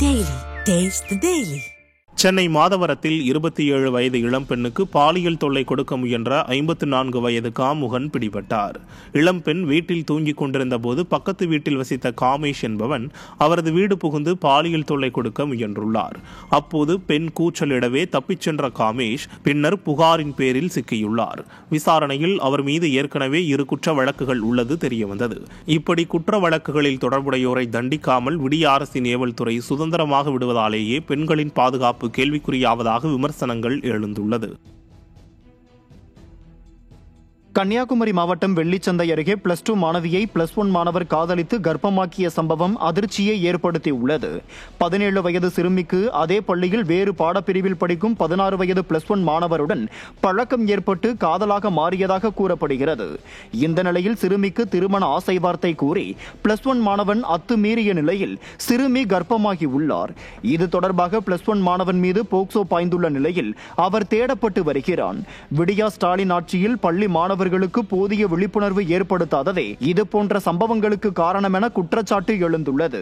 Daily. Taste the Daily. Chennai மாதவரத்தில் 27 வயது இளம்பெண்ணுக்கு பாலியல் தொல்லை கொடுக்க முயன்ற 54 வயது காமுகன் பிடிபட்டார். இளம்பெண் வீட்டில் தூங்கிக் கொண்டிருந்த போது பக்கத்து வீட்டில் வசித்த காமேஷ் என்பவன் அவரது வீடு புகுந்து பாலியல் தொல்லை கொடுக்க முயன்றுள்ளார். அப்போது பெண் கூச்சலிடவே தப்பிச் சென்ற காமேஷ் பின்னர் புகாரின் பேரில் சிக்கியுள்ளார். விசாரணையில் அவர் மீது ஏற்கனவே 2 குற்ற வழக்குகள் உள்ளது தெரியவந்தது. இப்படி குற்ற வழக்குகளில் தொடர்புடையோரை தண்டிக்காமல் விடிய அரசின் ஏவல் துறை சுதந்திரமாக விடுவதாலேயே பெண்களின் பாதுகாப்பு கேள்விக்குறியாவதாக விமர்சனங்கள் எழுந்துள்ளது. கன்னியாகுமரி மாவட்டம் வெள்ளிச்சந்தை அருகே +2 மாணவியை +1 மாணவர் காதலித்து கர்ப்பமாக்கிய சம்பவம் அதிர்ச்சியை ஏற்படுத்தியுள்ளது. 17 வயது சிறுமிக்கு அதே பள்ளியில் வேறு பாடப்பிரிவில் படிக்கும் 16 வயது +1 மாணவருடன் பழக்கம் ஏற்பட்டு காதலாக மாறியதாக கூறப்படுகிறது. இந்த நிலையில் சிறுமிக்கு திருமண ஆசை வார்த்தை கூறி +1 மாணவன் அத்துமீறிய நிலையில் சிறுமி கர்ப்பமாகி உள்ளார். இது தொடர்பாக +1 மாணவன் மீது போக்சோ பாய்ந்துள்ள நிலையில் அவர் தேடப்பட்டு வருகிறான். விடியா ஸ்டாலின் ஆட்சியில் பள்ளி மாணவர் போதிய விழிப்புணர்வு ஏற்படுத்தாததே இதுபோன்ற சம்பவங்களுக்கு காரணம் என குற்றச்சாட்டு எழுந்துள்ளது.